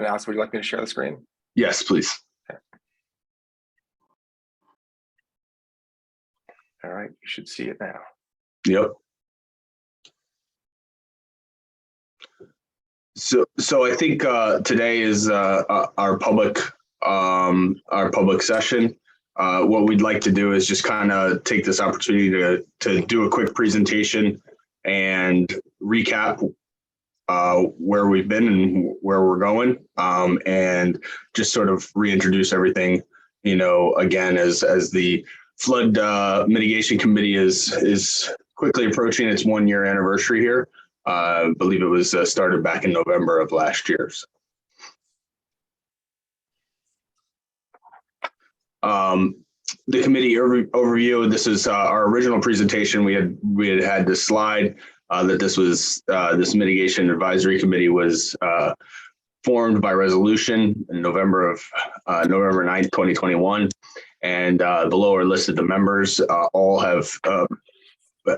And Alex, would you like me to share the screen? Yes, please. Okay. All right, you should see it now. Yep. So I think today is our public session. What we'd like to do is just kind of take this opportunity to do a quick presentation and recap where we've been and where we're going, and just sort of reintroduce everything, you know, again, as the Flood Mitigation Committee is quickly approaching its 1-year anniversary here. I believe it was started back in November of last year. The committee overview. This is our original presentation. We had this slide that this mitigation advisory committee was formed by resolution in November 9th, 2021. And below are listed the members.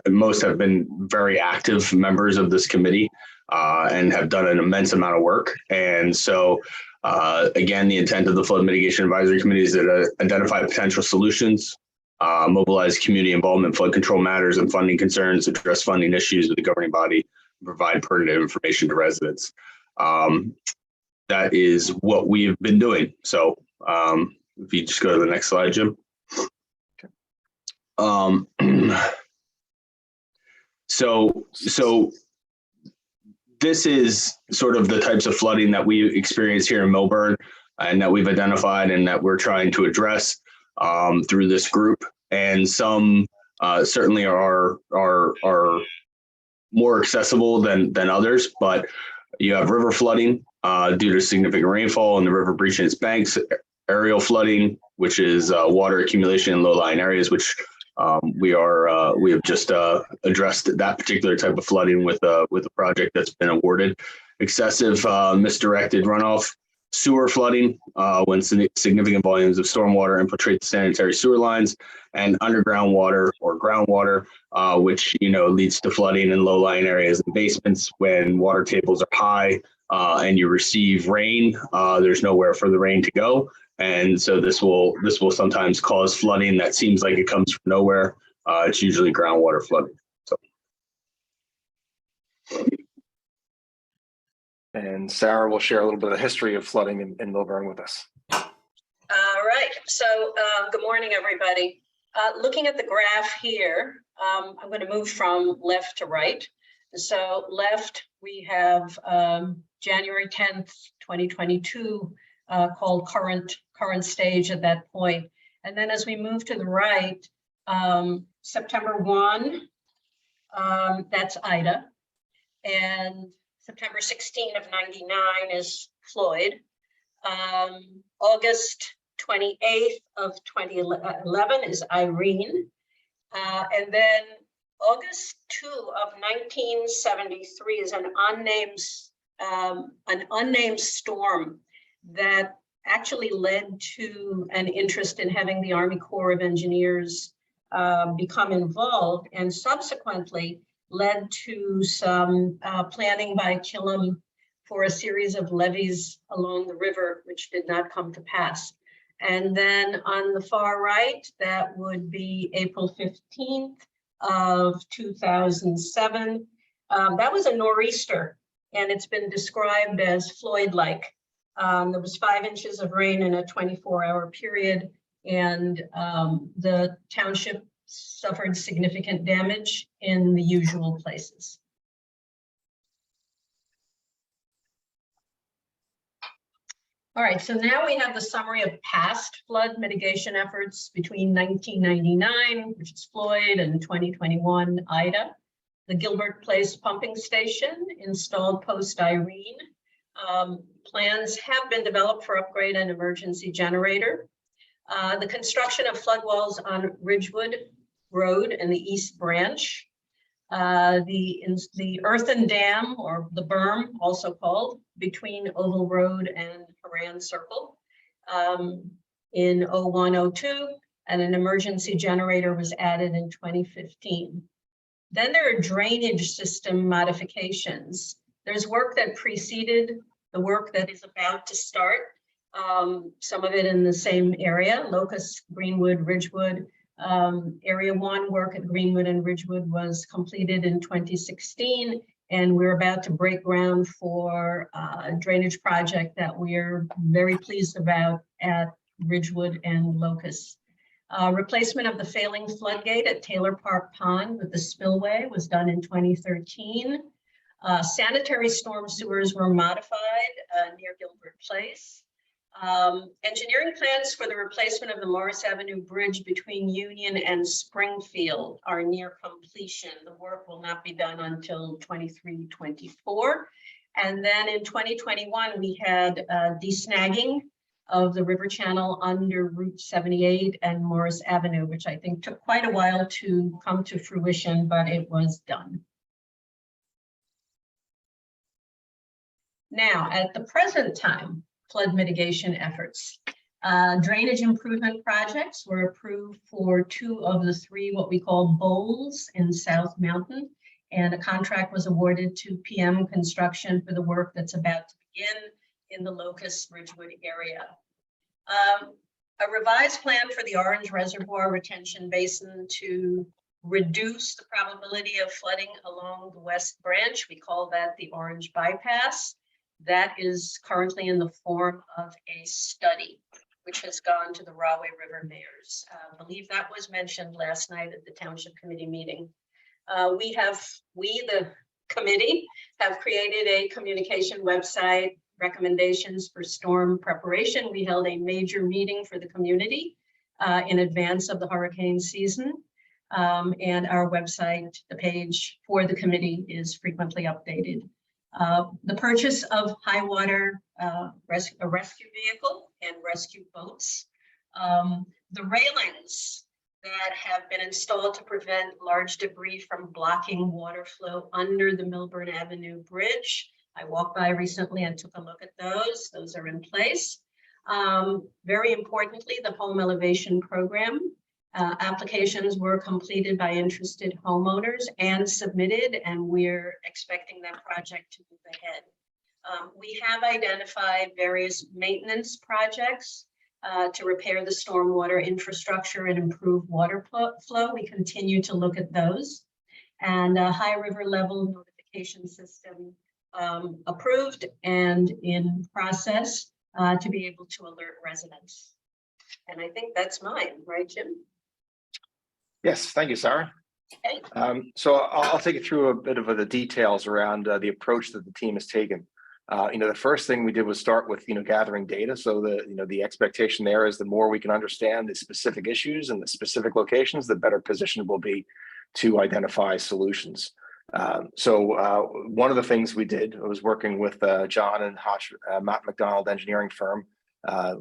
Most have been very active members of this committee and have done an immense amount of work. And so again, the intent of the Flood Mitigation Advisory Committee is to identify potential solutions, mobilize community involvement, flood control matters and funding concerns, address funding issues with the governing body, and provide pertinent information to residents. That is what we've been doing. So if you just go to the next slide, Jim. So this is sort of the types of flooding that we experience here in Millburn and that we've identified and that we're trying to address through this group. And some certainly are more accessible than others, but you have river flooding due to significant rainfall and the river breaching its banks, aerial flooding, which is water accumulation in low-lying areas, which we have just addressed that particular type of flooding with a project that's been awarded. Excessive misdirected runoff, sewer flooding when significant volumes of stormwater infiltrate the sanitary sewer lines, and underground water or groundwater, which leads to flooding in low-lying areas and basements when water tables are high and you receive rain. There's nowhere for the rain to go. And so this will sometimes cause flooding that seems like it comes from nowhere. It's usually groundwater flooding. So. And Sarah will share a little bit of the history of flooding in Millburn with us. All right. So good morning, everybody. Looking at the graph here, I'm going to move from left to right. So left, we have January 10th, 2022. Called current stage at that point. And then as we move to the right, September 1, that's Ida. And September 16 of 99 is Floyd. August 28th of 2011 is Irene. And then August 2 of 1973 is an unnamed storm that actually led to an interest in having the Army Corps of Engineers become involved, and subsequently led to some planning by Killam for a series of levees along the river, which did not come to pass. And then on the far right, that would be April 15th of 2007. That was a nor'easter, and it's been described as Floyd-like. There was 5 inches of rain in a 24-hour period, and the township suffered significant damage in the usual places. All right, so now we have the summary of past flood mitigation efforts between 1999, which is Floyd, and 2021, Ida. The Gilbert Place pumping station installed post Irene. Plans have been developed for upgrade and emergency generator. The construction of flood walls on Ridgewood Road and the East Branch. The earthen dam, or the berm, also called, between Oval Road and Haran Circle in 0102, and an emergency generator was added in 2015. Then there are drainage system modifications. There's work that preceded the work that is about to start. Some of it in the same area, Locust, Greenwood, Ridgewood. Area 1 work at Greenwood and Ridgewood was completed in 2016, and we're about to break ground for a drainage project that we're very pleased about at Ridgewood and Locust. Replacement of the failing floodgate at Taylor Park Pond with the spillway was done in 2013. Sanitary storm sewers were modified near Gilbert Place. Engineering plans for the replacement of the Morris Avenue Bridge between Union and Springfield are near completion. The work will not be done until 23-24. And then in 2021, we had desnagging of the river channel under Route 78 and Morris Avenue, which I think took quite a while to come to fruition, but it was done. Now, at the present time, flood mitigation efforts. Drainage improvement projects were approved for 2 of the 3 what we call bowls in South Mountain, and a contract was awarded to PM Construction for the work that's about to begin in the Locust Ridgewood area. A revised plan for the Orange Reservoir Retention Basin to reduce the probability of flooding along the West Branch. We call that the Orange Bypass. That is currently in the form of a study, which has gone to the Rahway River mayors. I believe that was mentioned last night at the Township Committee meeting. We, the committee, have created a communication website, recommendations for storm preparation. We held a major meeting for the community in advance of the hurricane season. And our website, the page for the committee, is frequently updated. The purchase of high water rescue vehicle and rescue boats. The railings that have been installed to prevent large debris from blocking water flow under the Milburn Avenue Bridge. I walked by recently and took a look at those. Those are in place. Very importantly, the home elevation program. Applications were completed by interested homeowners and submitted, and we're expecting that project to move ahead. We have identified various maintenance projects to repair the stormwater infrastructure and improve water flow. We continue to look at those. And a high river level notification system approved and in process to be able to alert residents. And I think that's mine, right, Jim? Yes, thank you, Sarah. Okay. So I'll take you through a bit of the details around the approach that the team has taken. The first thing we did was start with, gathering data. So the expectation there is the more we can understand the specific issues and the specific locations, the better positioned we'll be to identify solutions. So one of the things we did was working with John and Matt McDonald engineering firm,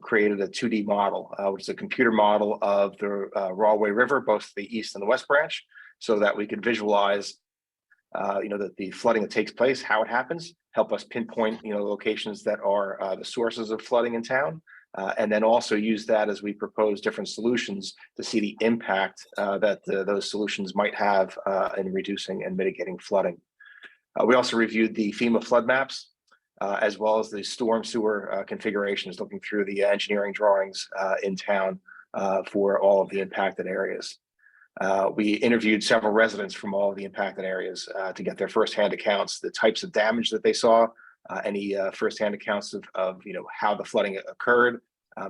created a 2D model, which is a computer model of the Rahway River, both the east and the west branch, so that we could visualize, that the flooding that takes place, how it happens, help us pinpoint, locations that are the sources of flooding in town, and then also use that as we propose different solutions to see the impact that those solutions might have in reducing and mitigating flooding. We also reviewed the FEMA flood maps, as well as the storm sewer configurations, looking through the engineering drawings in town for all of the impacted areas. We interviewed several residents from all of the impacted areas to get their firsthand accounts, the types of damage that they saw, any firsthand accounts of how the flooding occurred,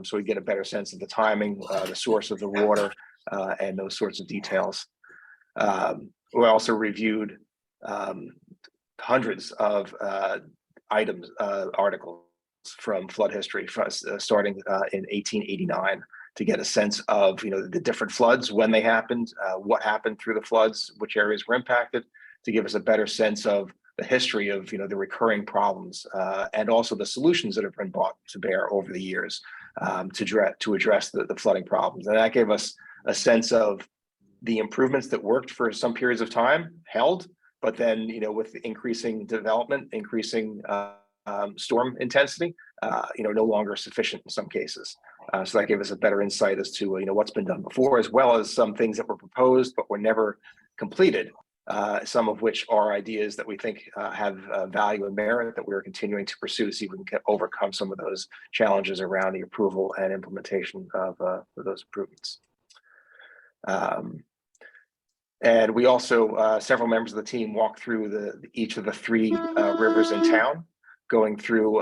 so we get a better sense of the timing, the source of the water, and those sorts of details. We also reviewed hundreds of articles from flood history, starting in 1889, to get a sense of the different floods, when they happened, what happened through the floods, which areas were impacted, to give us a better sense of the history of the recurring problems, and also the solutions that have been brought to bear over the years to address the flooding problems. And that gave us a sense of the improvements that worked for some periods of time held, but then with the increasing development, increasing storm intensity, no longer sufficient in some cases. So that gave us a better insight as to what's been done before, as well as some things that were proposed but were never completed, some of which are ideas that we think have value and merit that we're continuing to pursue to see if we can overcome some of those challenges around the approval and implementation of those improvements. And we also, several members of the team walked through each of the 3 rivers in town, going through,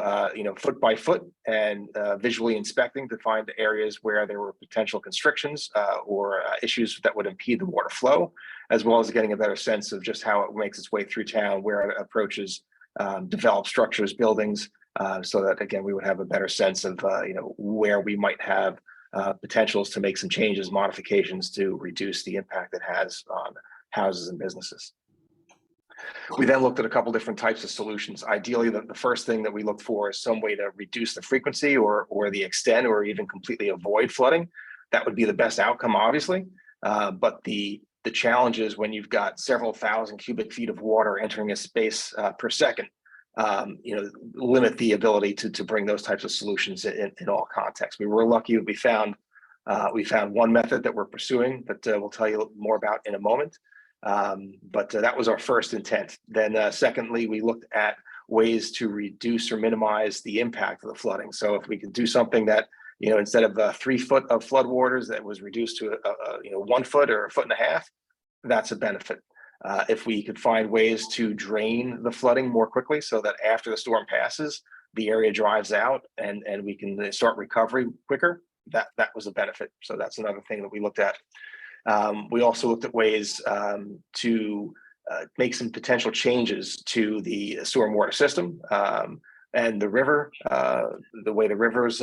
foot by foot and visually inspecting to find areas where there were potential constrictions or issues that would impede the water flow, as well as getting a better sense of just how it makes its way through town, where it approaches developed structures, buildings, so that, again, we would have a better sense of, where we might have potentials to make some changes, modifications to reduce the impact it has on houses and businesses. We then looked at a couple different types of solutions. Ideally, the first thing that we looked for is some way to reduce the frequency or the extent or even completely avoid flooding. That would be the best outcome, obviously. But the challenge is when you've got several thousand cubic feet of water entering a space per second, limit the ability to bring those types of solutions in all contexts. We were lucky that we found one method that we're pursuing that we'll tell you more about in a moment. But that was our first intent. Then secondly, we looked at ways to reduce or minimize the impact of the flooding. So if we could do something that, instead of 3 foot of floodwaters, that was reduced to 1 foot or 1.5 feet, that's a benefit. If we could find ways to drain the flooding more quickly so that after the storm passes, the area dries out and we can start recovery quicker, that was a benefit. So that's another thing that we looked at. We also looked at ways to make some potential changes to the stormwater system and the river, the way the rivers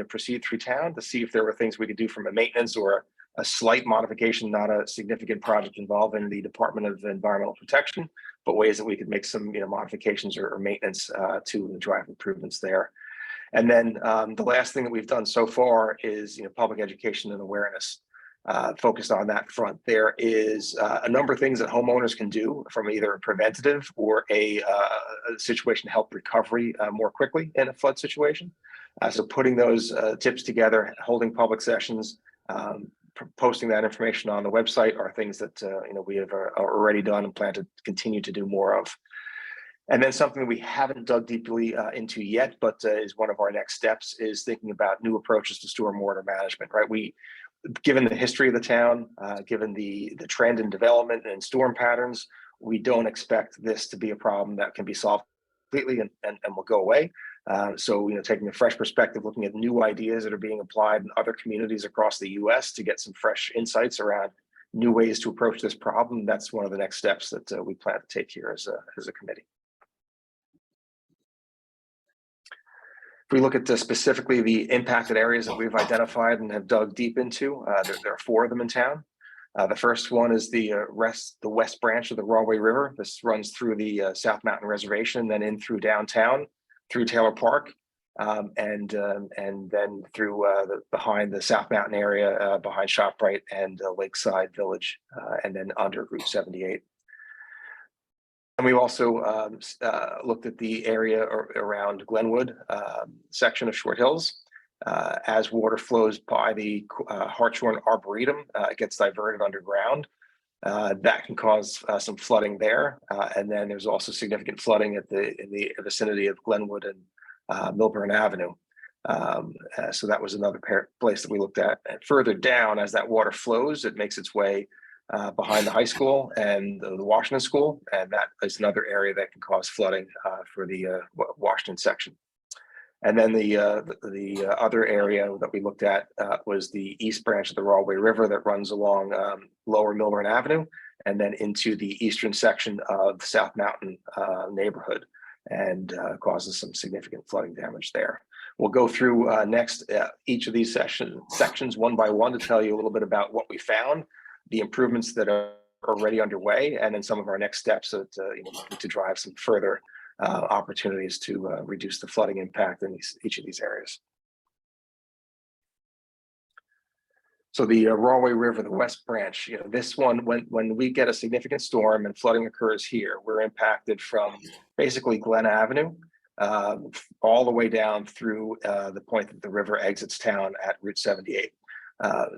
proceed through town, to see if there were things we could do from a maintenance or a slight modification, not a significant project involving the Department of Environmental Protection, but ways that we could make some modifications or maintenance to drive improvements there. And then the last thing that we've done so far is public education and awareness. Focused on that front. There is a number of things that homeowners can do from either a preventative or a situation to help recovery more quickly in a flood situation. So putting those tips together, holding public sessions, posting that information on the website are things that we have already done and plan to continue to do more of. And then something we haven't dug deeply into yet, but is one of our next steps, is thinking about new approaches to stormwater management. Right, given the history of the town, given the trend in development and storm patterns, we don't expect this to be a problem that can be solved completely and will go away. So, taking a fresh perspective, looking at new ideas that are being applied in other communities across the U.S. to get some fresh insights around new ways to approach this problem. That's one of the next steps that we plan to take here as a committee. If we look at specifically the impacted areas that we've identified and have dug deep into, there are 4 of them in town. The first one is the west branch of the Rahway River. This runs through the South Mountain Reservation, then in through downtown, through Taylor Park, and then through behind the South Mountain area, behind ShopRite and Lakeside Village, and then under Route 78. And we also looked at the area around Glenwood section of Short Hills. As water flows by the Hartshorn Arboretum, it gets diverted underground. That can cause some flooding there. And then there's also significant flooding in the vicinity of Glenwood and Milburn Avenue. So that was another place that we looked at. And further down, as that water flows, it makes its way behind the high school and the Washington School, and that is another area that can cause flooding for the Washington section. And then the other area that we looked at was the east branch of the Rahway River that runs along Lower Milburn Avenue and then into the eastern section of the South Mountain neighborhood, and causes some significant flooding damage there. We'll go through next each of these sections one by one to tell you a little bit about what we found, the improvements that are already underway, and then some of our next steps to drive some further opportunities to reduce the flooding impact in each of these areas. So the Rahway River, the west branch, this one, when we get a significant storm and flooding occurs here, we're impacted from basically Glen Avenue all the way down through the point that the river exits town at Route 78.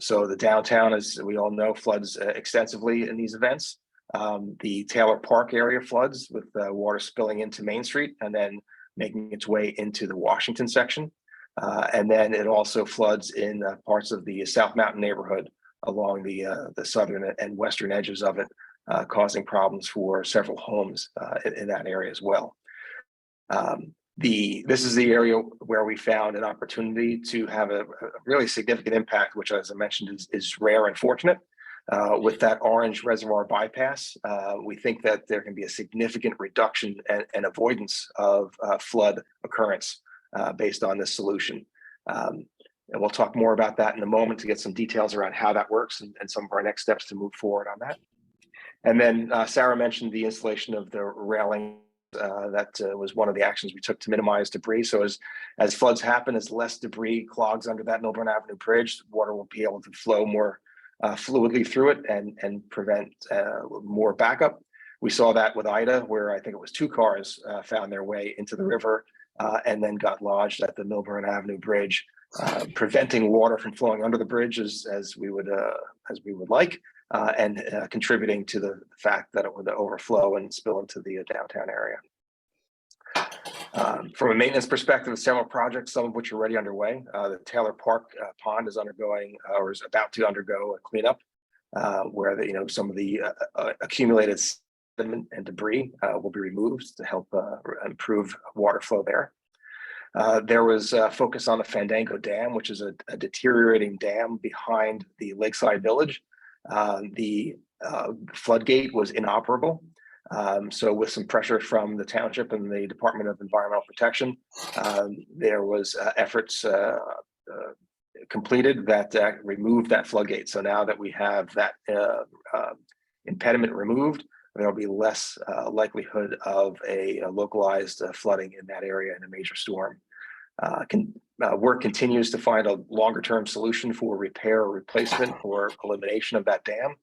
So the downtown, as we all know, floods extensively in these events. The Taylor Park area floods with water spilling into Main Street and then making its way into the Washington section. And then it also floods in parts of the South Mountain neighborhood along the southern and western edges of it, causing problems for several homes in that area as well. This is the area where we found an opportunity to have a really significant impact, which, as I mentioned, is rare and fortunate. With that orange reservoir bypass, we think that there can be a significant reduction and avoidance of flood occurrence based on this solution. And we'll talk more about that in a moment to get some details around how that works and some of our next steps to move forward on that. And then Sarah mentioned the installation of the railing. That was one of the actions we took to minimize debris. So as floods happen, as less debris clogs under that Milburn Avenue bridge, water will be able to flow more fluidly through it and prevent more backup. We saw that with Ida, where I think it was 2 cars found their way into the river and then got lodged at the Milburn Avenue bridge, preventing water from flowing under the bridge as we would like, and contributing to the fact that it would overflow and spill into the downtown area. From a maintenance perspective, several projects, some of which are already underway. The Taylor Park pond is undergoing or is about to undergo a cleanup, where some of the accumulated sediment and debris will be removed to help improve water flow there. There was a focus on the Fandango Dam, which is a deteriorating dam behind the Lakeside Village. The floodgate was inoperable. So with some pressure from the township and the Department of Environmental Protection, there was efforts completed that removed that floodgate. So now that we have that impediment removed, there'll be less likelihood of a localized flooding in that area in a major storm. Work continues to find a longer-term solution for repair or replacement or elimination of that dam.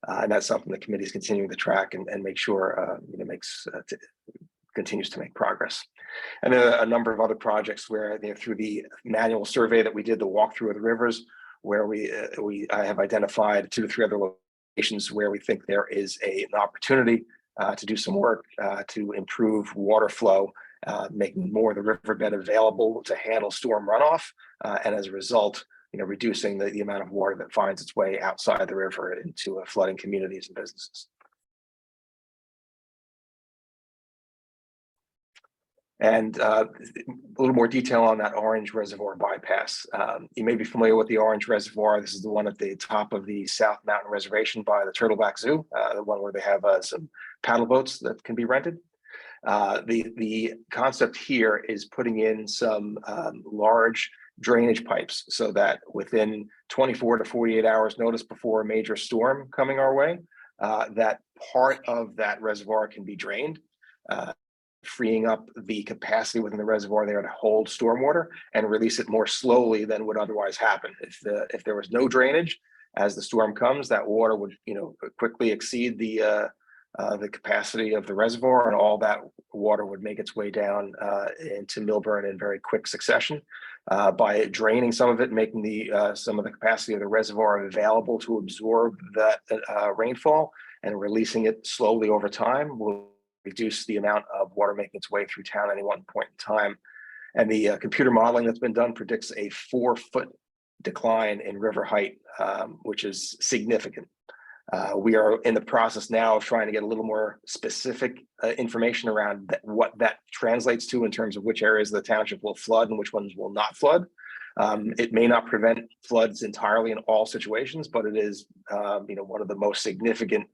And that's something the committee is continuing to track and make sure continues to make progress. And there are a number of other projects where through the manual survey that we did, the walkthrough of the rivers, where I have identified 2 to 3 other locations where we think there is an opportunity to do some work to improve water flow, making more of the riverbed available to handle storm runoff, and as a result, reducing the amount of water that finds its way outside the river into flooding communities and businesses. And a little more detail on that orange reservoir bypass. You may be familiar with the orange reservoir. This is the one at the top of the South Mountain Reservation by the Turtleback Zoo, the one where they have some paddle boats that can be rented. The concept here is putting in some large drainage pipes so that within 24 to 48 hours notice before a major storm coming our way, that part of that reservoir can be drained, freeing up the capacity within the reservoir there to hold stormwater and release it more slowly than would otherwise happen. If there was no drainage, as the storm comes, that water would quickly exceed the capacity of the reservoir, and all that water would make its way down into Milburn in very quick succession. By draining some of it, making some of the capacity of the reservoir available to absorb that rainfall and releasing it slowly over time will reduce the amount of water making its way through town at any one point in time. And the computer modeling that's been done predicts a 4-foot decline in river height, which is significant. We are in the process now of trying to get a little more specific information around what that translates to in terms of which areas of the township will flood and which ones will not flood. It may not prevent floods entirely in all situations, but it is one of the most significant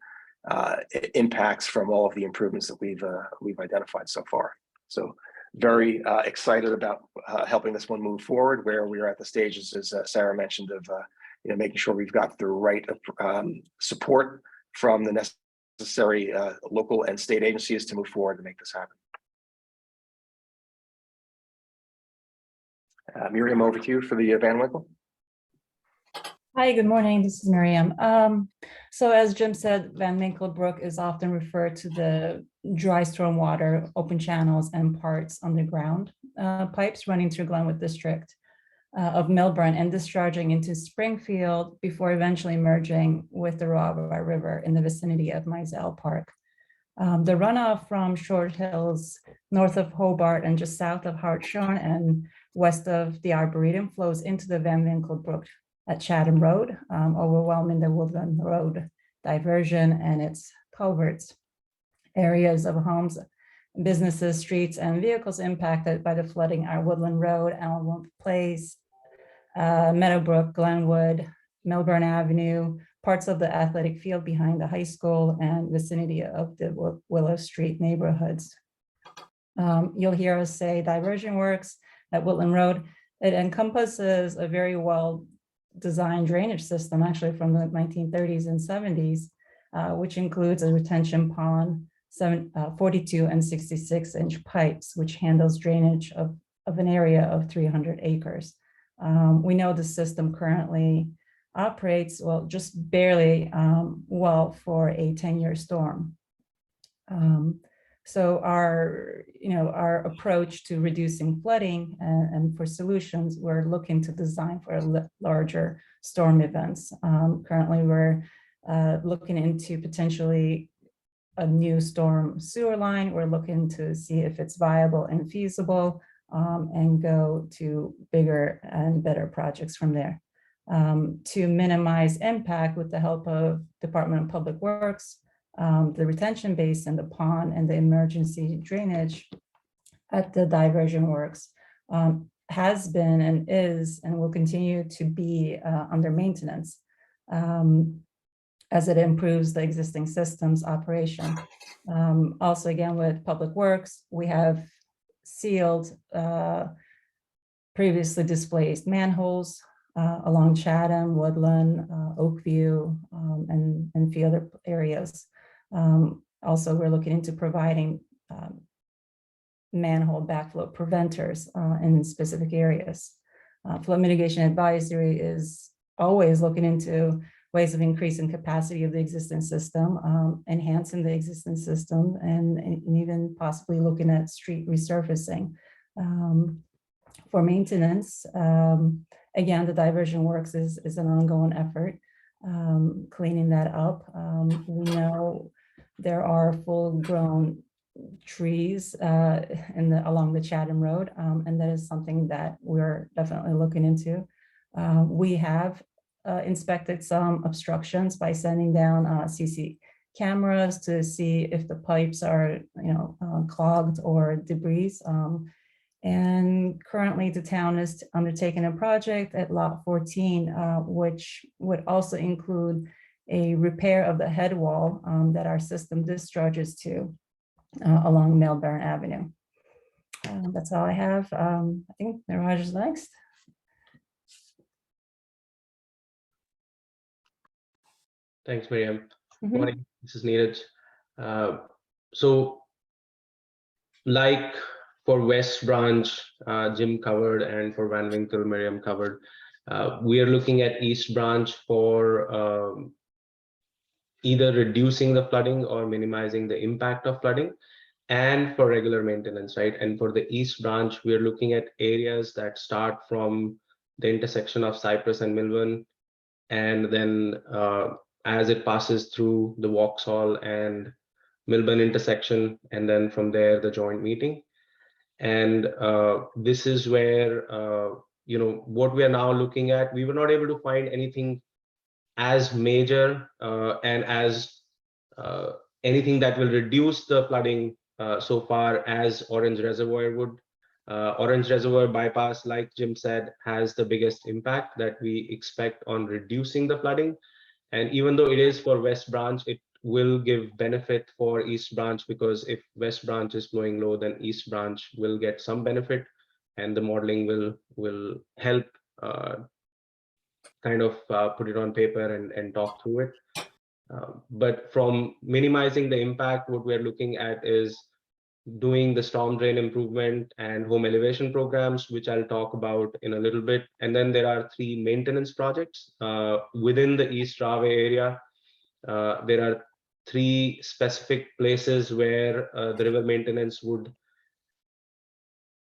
impacts from all of the improvements that we've identified so far. So very excited about helping this one move forward, where we are at the stages, as Sarah mentioned, of making sure we've got the right support from the necessary local and state agencies to move forward to make this happen. Miriam, over to you for the Van Winkle. Hi, good morning. This is Miriam. So as Jim said, Van Winkle Brook is often referred to the dry stormwater, open channels, and parts underground pipes running through Glenwood District. of Milburn and discharging into Springfield before eventually merging with the Rahway River in the vicinity of Mizell Park. The runoff from Short Hills, north of Hobart and just south of Hartshorn and west of the Arboretum, flows into the Van Winkle Brook at Chatham Road, overwhelming the Woodland Road diversion and its culverts. Areas of homes, businesses, streets, and vehicles impacted by the flooding are Woodland Road, Elmwood Place, Meadowbrook, Glenwood, Milburn Avenue, parts of the athletic field behind the high school, and vicinity of the Willow Street neighborhoods. You'll hear us say diversion works at Woodland Road. It encompasses a very well-designed drainage system, actually from the 1930s and 70s, which includes a retention pond, 42 and 66-inch pipes, which handles drainage of an area of 300 acres. We know the system currently operates, well, just barely well for a 10-year storm. So our approach to reducing flooding and for solutions, we're looking to design for larger storm events. Currently, we're looking into potentially a new storm sewer line. We're looking to see if it's viable and feasible, and go to bigger and better projects from there. To minimize impact, with the help of Department of Public Works, the retention basin, the pond, and the emergency drainage at the diversion works has been and is and will continue to be under maintenance as it improves the existing system's operation. Also, again, with Public Works, we have sealed previously displaced manholes along Chatham, Woodland, Oakview, and a few other areas. Also, we're looking into providing manhole backflow preventers in specific areas. Flood mitigation advisory is always looking into ways of increasing capacity of the existing system, enhancing the existing system, and even possibly looking at street resurfacing. For maintenance, again, the diversion works is an ongoing effort, cleaning that up. We know there are full-grown trees along the Chatham Road, and that is something that we're definitely looking into. We have inspected some obstructions by sending down CC cameras to see if the pipes are, clogged or debris. And currently, the town is undertaking a project at Lot 14, which would also include a repair of the head wall that our system discharges to along Milburn Avenue. That's all I have. I think Niraj is next. Thanks, Miriam. Mhm. Morning, this is Neeraj. So like for West Branch, Jim covered, and for Van Winkle, Miriam covered, we are looking at East Branch for either reducing the flooding or minimizing the impact of flooding, and for regular maintenance, right? And for the East Branch, we are looking at areas that start from the intersection of Cypress and Milburn, and then as it passes through the Vauxhall and Milburn intersection, and then from there, the joint meeting. And this is where, what we are now looking at, we were not able to find anything as major and as anything that will reduce the flooding so far as Orange Reservoir would. Orange Reservoir bypass, like Jim said, has the biggest impact that we expect on reducing the flooding. And even though it is for West Branch, it will give benefit for East Branch, because if West Branch is flowing low, then East Branch will get some benefit, and the modeling will help kind of put it on paper and talk through it. But from minimizing the impact, what we're looking at is doing the storm drain improvement and home elevation programs, which I'll talk about in a little bit. And then there are 3 maintenance projects within the East Rahway area. There are 3 specific places where the river maintenance would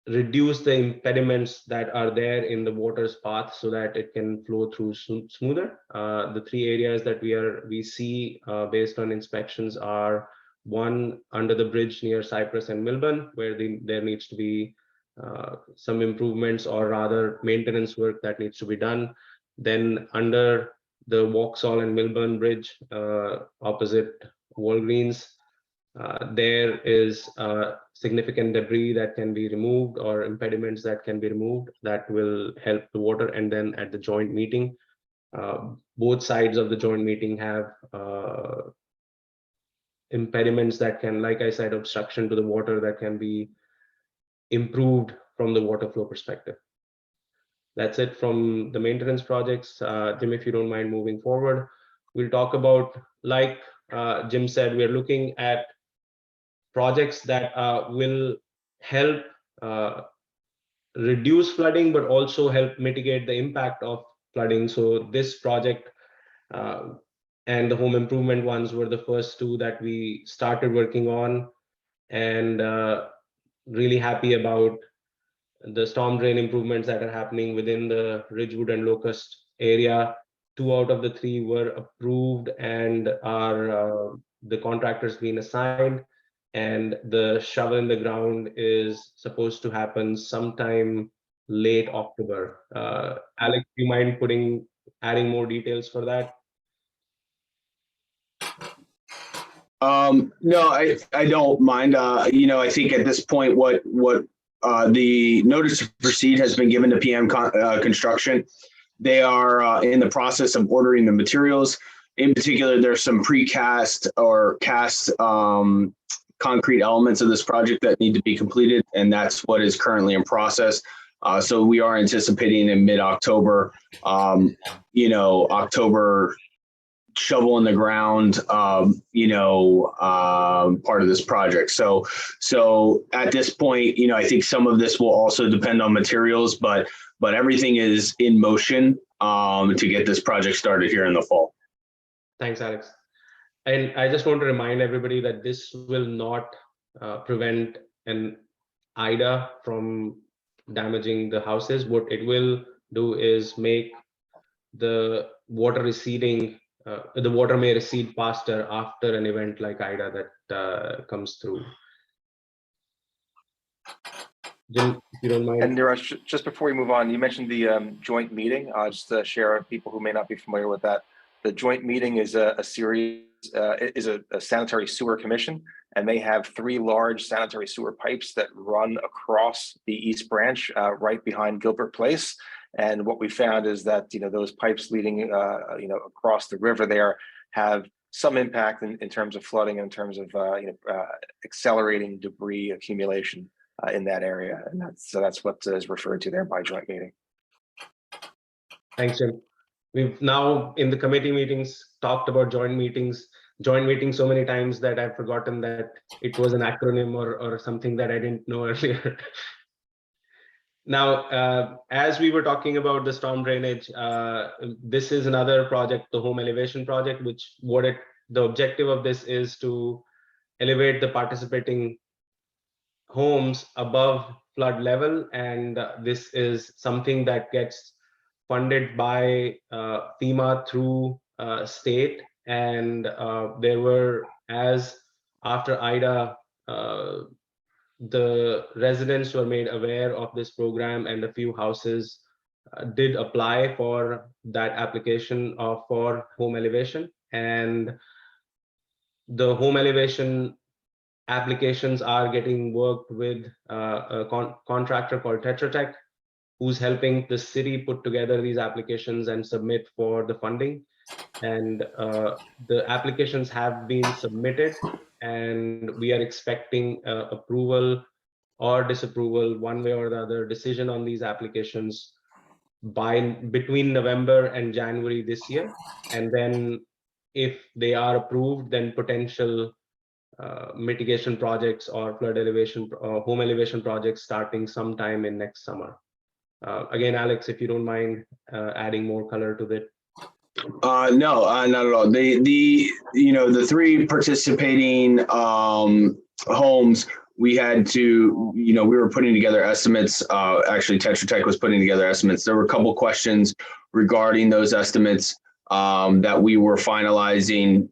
reduce the impediments that are there in the water's path so that it can flow through smoother. The three areas that we see based on inspections are one under the bridge near Cypress and Milburn, where there needs to be some improvements or rather maintenance work that needs to be done. Then under the Vauxhall and Milburn Bridge opposite Walgreens, there is significant debris that can be removed or impediments that can be removed that will help the water. And then at the joint meeting, both sides of the joint meeting have impediments that can, like I said, obstruction to the water that can be improved from the water flow perspective. That's it from the maintenance projects. Jim, if you don't mind moving forward, we'll talk about, like Jim said, we're looking at projects that will help reduce flooding, but also help mitigate the impact of flooding. So this project and the home improvement ones were the first two that we started working on, and really happy about the storm drain improvements that are happening within the Ridgewood and Locust area. 2 out of the 3 were approved and are the contractors being assigned, and the shovel in the ground is supposed to happen sometime late October. Alex, do you mind adding more details for that? No, I don't mind. I think at this point, what the notice to proceed has been given to PM Construction. They are in the process of ordering the materials. In particular, there's some precast or cast concrete elements of this project that need to be completed, and that's what is currently in process. So we are anticipating in mid-October, October shovel in the ground, part of this project. So at this point, I think some of this will also depend on materials, but everything is in motion to get this project started here in the fall. Thanks, Alex. And I just want to remind everybody that this will not prevent an Ida from damaging the houses. What it will do is make the water receding. The water may recede faster after an event like Ida that comes through. Jim, if you don't mind. And Neeraj, just before we move on, you mentioned the joint meeting. Just to share with people who may not be familiar with that. The joint meeting is a sanitary sewer commission, and they have 3 large sanitary sewer pipes that run across the East Branch, right behind Gilbert Place. And what we found is that those pipes leading across the river there have some impact in terms of flooding, in terms of accelerating debris accumulation in that area, and that's what is referred to there by joint meeting. Thanks, Jim. We've now in the committee meetings talked about joint meetings so many times that I've forgotten that it was an acronym or something that I didn't know earlier. Now, as we were talking about the storm drainage, this is another project, the home elevation project, which the objective of this is to elevate the participating homes above flood level. And this is something that gets funded by FEMA through state. And there were, after Ida, the residents were made aware of this program, and a few houses did apply for that application for home elevation. And the home elevation applications are getting worked with a contractor called Tetra Tech, who's helping the city put together these applications and submit for the funding. And the applications have been submitted, and we are expecting approval or disapproval, one way or the other, decision on these applications between November and January this year. And then if they are approved, then potential mitigation projects or flood elevation or home elevation projects starting sometime in next summer. Again, Alex, if you don't mind adding more color to that. No, not at all. The 3 participating homes we had to, we were putting together estimates. Actually, Tetra Tech was putting together estimates. There were a couple questions regarding those estimates that we were finalizing,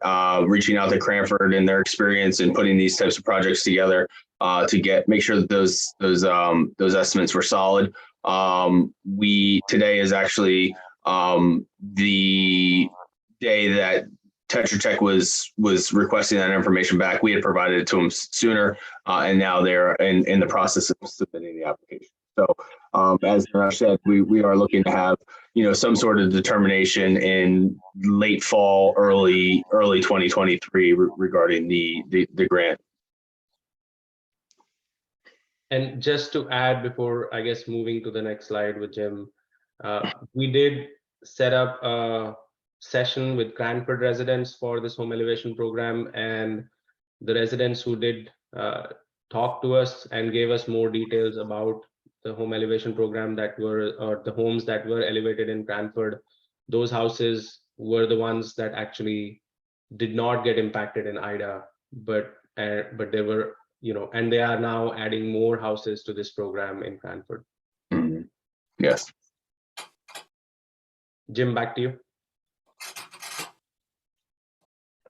reaching out to Cranford and their experience in putting these types of projects together to make sure that those estimates were solid. Today is actually the day that Tetra Tech was requesting that information back. We had provided it to them sooner, and now they're in the process of submitting the application. So, as Naresh said, we are looking to have some sort of determination in late fall, early 2023 regarding the grant. And just to add, before I guess moving to the next slide with Jim, we did set up a session with Cranford residents for this home elevation program, and the residents who did talk to us and gave us more details about the home elevation program or the homes that were elevated in Cranford, those houses were the ones that actually did not get impacted in Ida, but they were, and they are now adding more houses to this program in Cranford. Mm-hmm. Yes. Jim, back to you.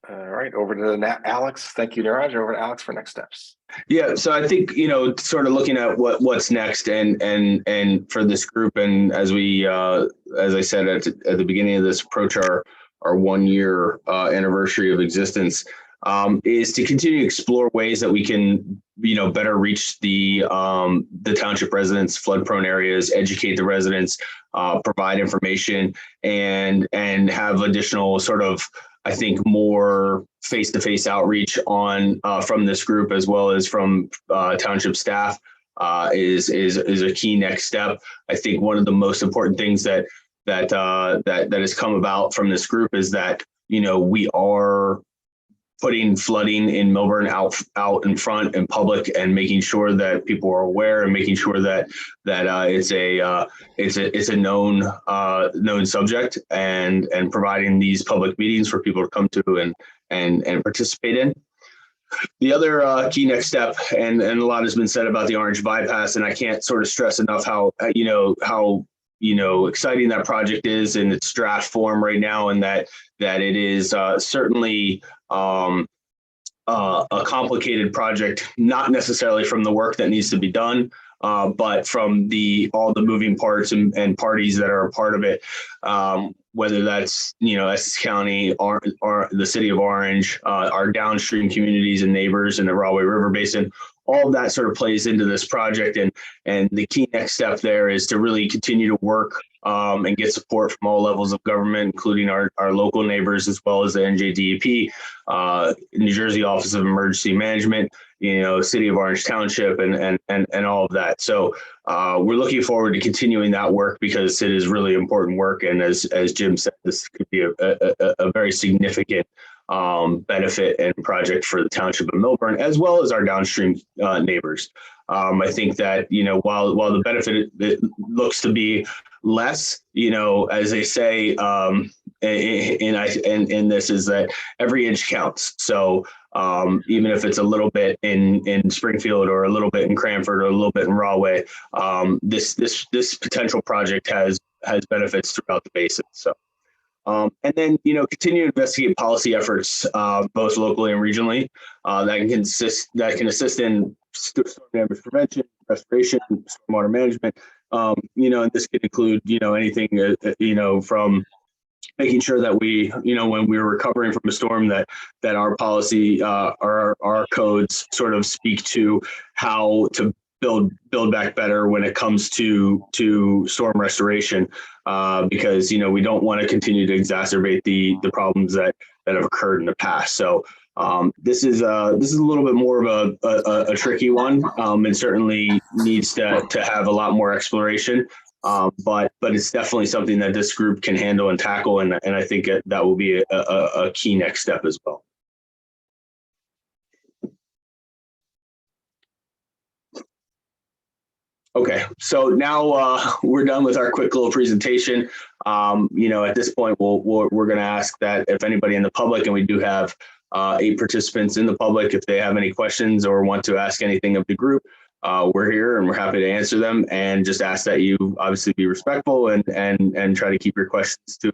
All right, over to Alex. Thank you, Niraj. Over to Alex for next steps. Yeah, so I think sort of looking at what's next, and for this group, and as I said at the beginning of this, approach our 1 year anniversary of existence, is to continue to explore ways that we can better reach the township residents, flood prone areas, educate the residents, provide information, and have additional sort of, I think, more face-to-face outreach from this group as well as from township staff is a key next step. I think one of the most important things that has come about from this group is that we are putting flooding in Millburn out in front in public, and making sure that people are aware, and making sure that it's a known subject, and providing these public meetings for people to come to and participate in. The other key next step, and a lot has been said about the Orange Bypass, and I can't sort of stress enough how exciting that project is in its draft form right now, and that it is certainly a complicated project, not necessarily from the work that needs to be done, but from all the moving parts and parties that are a part of it, whether that's Essex County, or the city of Orange, our downstream communities and neighbors in the Rahway River Basin. All of that sort of plays into this project, and the key next step there is to really continue to work and get support from all levels of government, including our local neighbors, as well as the NJDEP, New Jersey Office of Emergency Management, City of Orange Township, and all of that. So we're looking forward to continuing that work, because it is really important work, and as Jim said, this could be a very significant benefit and project for the township of Millburn, as well as our downstream neighbors. I think that while the benefit it looks to be less, as they say in this, is that every inch counts. So even if it's a little bit in Springfield, or a little bit in Cranford, or a little bit in Rahway, this potential project has benefits throughout the basin. So. And then, continue to investigate policy efforts, both locally and regionally, that can assist in storm damage prevention, restoration, stormwater management. And this could include, anything, from making sure that we, when we're recovering from a storm, that our policy, our codes sort of speak to how to build back better when it comes to storm restoration, because we don't want to continue to exacerbate the problems that have occurred in the past. So this is a little bit more of a tricky one, and certainly needs to have a lot more exploration. But it's definitely something that this group can handle and tackle, and I think that will be a key next step as well. Okay, so now we're done with our quick little presentation. At this point, we're going to ask that if anybody in the public, and we do have 8 participants in the public. If they have any questions or want to ask anything of the group, we're here and we're happy to answer them, and just ask that you obviously be respectful and try to keep your questions to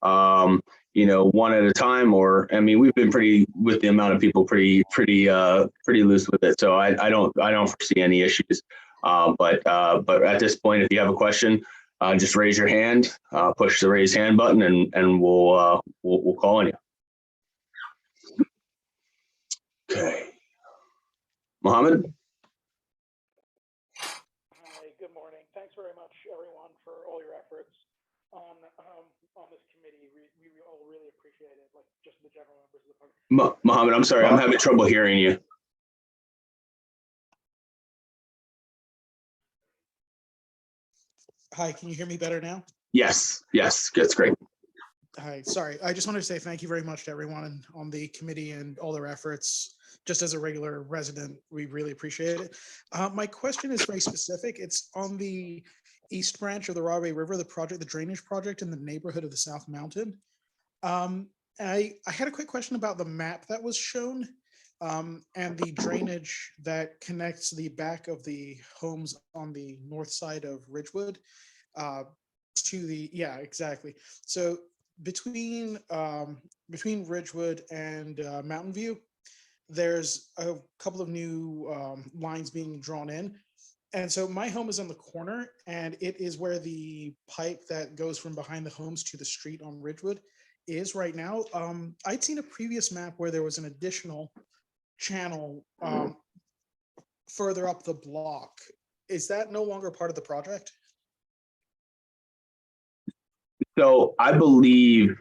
one at a time. Or, I mean, we've been pretty, with the amount of people, pretty loose with it. So I don't foresee any issues. But at this point, if you have a question, just raise your hand, push the raise hand button, and we'll call on you. Okay. Mohammed? Hi, good morning. Thanks very much, everyone, for all your efforts on this committee. We all really appreciate it, like just the general members of the public. Mohammed, I'm sorry, I'm having trouble hearing you. Hi, can you hear me better now? Yes, that's great. Hi, sorry. I just wanted to say thank you very much to everyone on the committee and all their efforts. Just as a regular resident, we really appreciate it. My question is very specific. It's on the east branch of the Rahway River, the drainage project in the neighborhood of the South Mountain. I had a quick question about the map that was shown and the drainage that connects the back of the homes on the north side of Ridgewood to the, yeah, exactly. So between Ridgewood and Mountain View, there's a couple of new lines being drawn in. And so my home is on the corner, and it is where the pipe that goes from behind the homes to the street on Ridgewood is right now. I'd seen a previous map where there was an additional channel further up the block. Is that no longer part of the project? So I believe,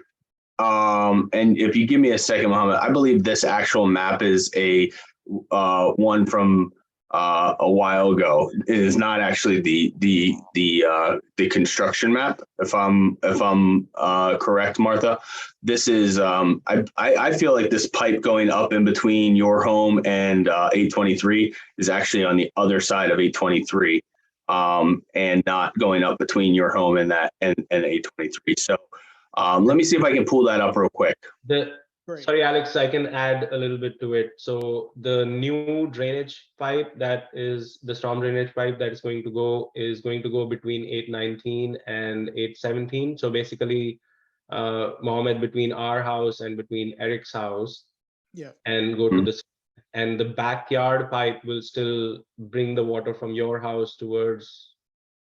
and if you give me a second, Mohammed, I believe this actual map is a one from a while ago. It is not actually the construction map. If I'm correct, Martha, this is I feel like this pipe going up in between your home and 823 is actually on the other side of 823. And not going up between your home and that and 823. So let me see if I can pull that up real quick. Sorry, Alex, I can add a little bit to it. So the new drainage pipe, that is the storm drainage pipe that is going to go between 819 and 817. So basically, Mohammed, between our house and between Eric's house, yeah, and go to the, and the backyard pipe will still bring the water from your house towards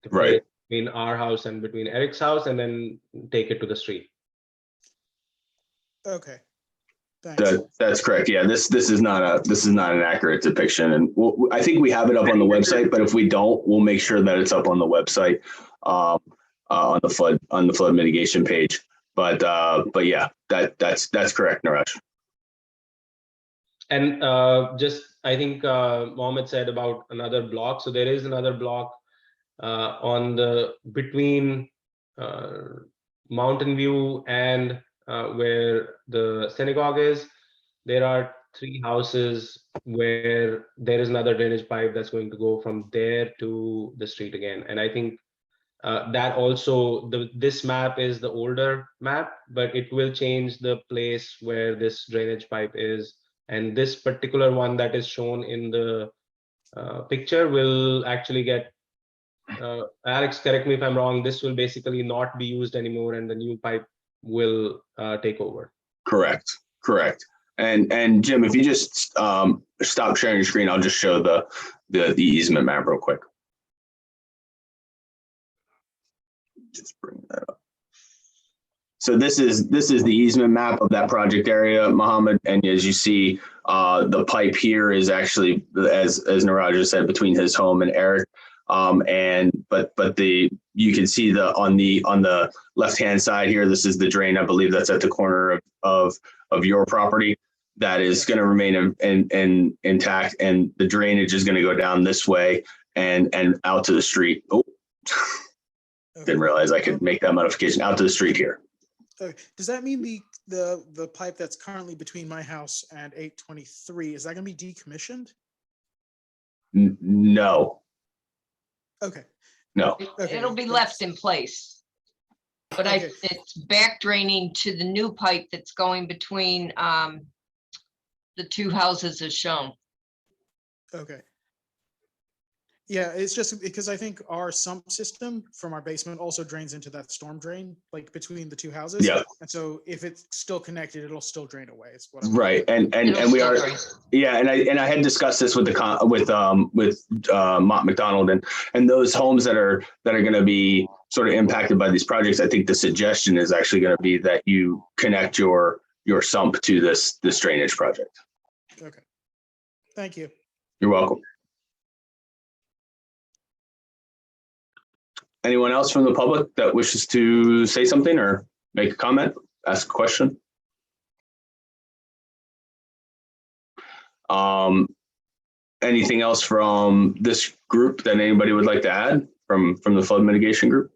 the place between our house and between Eric's house, and then take it to the street. Okay. Thanks. That's correct. Yeah, this is not an accurate depiction, and I think we have it up on the website. But if we don't, we'll make sure that it's up on the website on the flood mitigation page. But yeah, that's correct, Naresh. And just, I think Mohammed said about another block. So there is another block on the between Mountain View and where the synagogue is. There are 3 houses where there is another drainage pipe that's going to go from there to the street again. And I think that also, this map is the older map, but it will change the place where this drainage pipe is. And this particular one that is shown in the picture will actually get, Alex, correct me if I'm wrong, this will basically not be used anymore, and the new pipe will take over. Correct. And Jim, if you just stop sharing your screen, I'll just show the easement map real quick. Just bring that up. So this is the easement map of that project area, Mohammed. And as you see, the pipe here is actually, as Naraja said, between his home and Eric. But you can see on the left hand side here, this is the drain. I believe that's at the corner of your property. That is going to remain intact, and the drainage is going to go down this way and out to the street. Oh, didn't realize I could make that modification out to the street here. Okay. Does that mean the pipe that's currently between my house and 823, is that going to be decommissioned? No. Okay. No. Okay. It'll be left in place. But Okay. it's back draining to the new pipe that's going between the two houses as shown. Okay. Yeah, it's just because I think our sump system from our basement also drains into that storm drain, like between the two houses. Yeah. And so if it's still connected, it'll still drain away. Is what I'm Right. And It'll we still are, drain. yeah. And I had discussed this with Mott McDonald and those homes that are going to be sort of impacted by these projects. I think the suggestion is actually going to be that you connect your sump to this drainage project. Okay. Thank you. You're welcome. Anyone else from the public that wishes to say something or make a comment, ask a question? Anything else from this group that anybody would like to add from the flood mitigation group?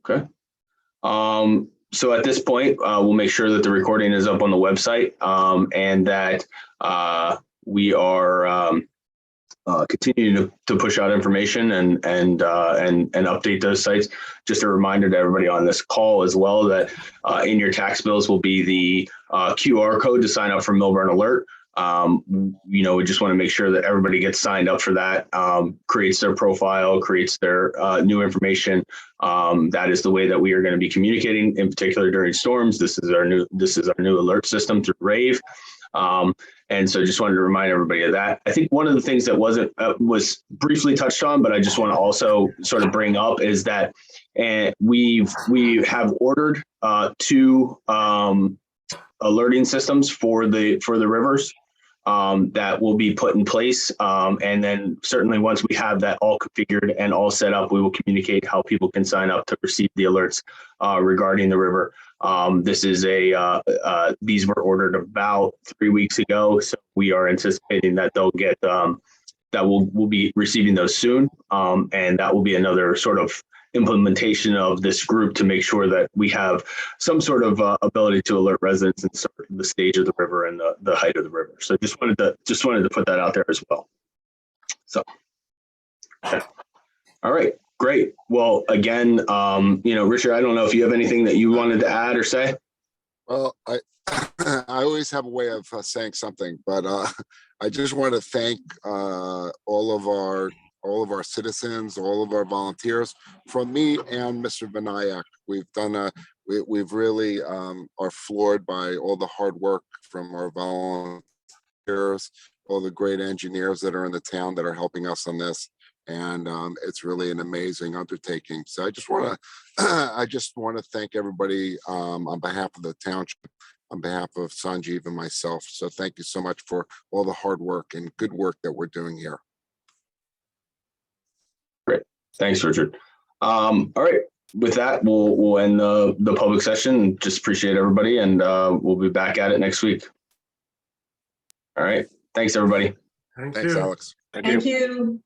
Okay. So at this point, we'll make sure that the recording is up on the website and that we are continuing to push out information and update those sites. Just a reminder to everybody on this call as well that in your tax bills will be the QR code to sign up for Milburn Alert. We just want to make sure that everybody gets signed up for that, creates their profile, creates their new information. That is the way that we are going to be communicating, in particular during storms. This is our new alert system through Rave. And so just wanted to remind everybody of that. I think one of the things that was briefly touched on, but I just want to also sort of bring up is that we have ordered 2 alerting systems for the rivers that will be put in place. And then certainly once we have that all configured and all set up, we will communicate how people can sign up to receive the alerts regarding the river. These were ordered about 3 weeks ago. So we are anticipating that they'll get, that we'll be receiving those soon. And that will be another sort of implementation of this group to make sure that we have some sort of ability to alert residents and sort of the stage of the river and the height of the river. So just wanted to put that out there as well. So, okay. All right, great. Well, again, Richard, I don't know if you have anything that you wanted to add or say. Well, I always have a way of saying something, but I just want to thank all of our citizens, all of our volunteers. From me and Mr. Vinayak, we've really are floored by all the hard work from our volunteers, all the great engineers that are in the town that are helping us on this. And it's really an amazing undertaking. So I just want to thank everybody on behalf of the township, on behalf of Sanjeev and myself. So thank you so much for all the hard work and good work that we're doing here. Great. Thanks, Richard. All right. With that, we'll end the public session. Just appreciate everybody, and we'll be back at it next week. All right. Thanks, everybody. Thanks, Alex. Thank you.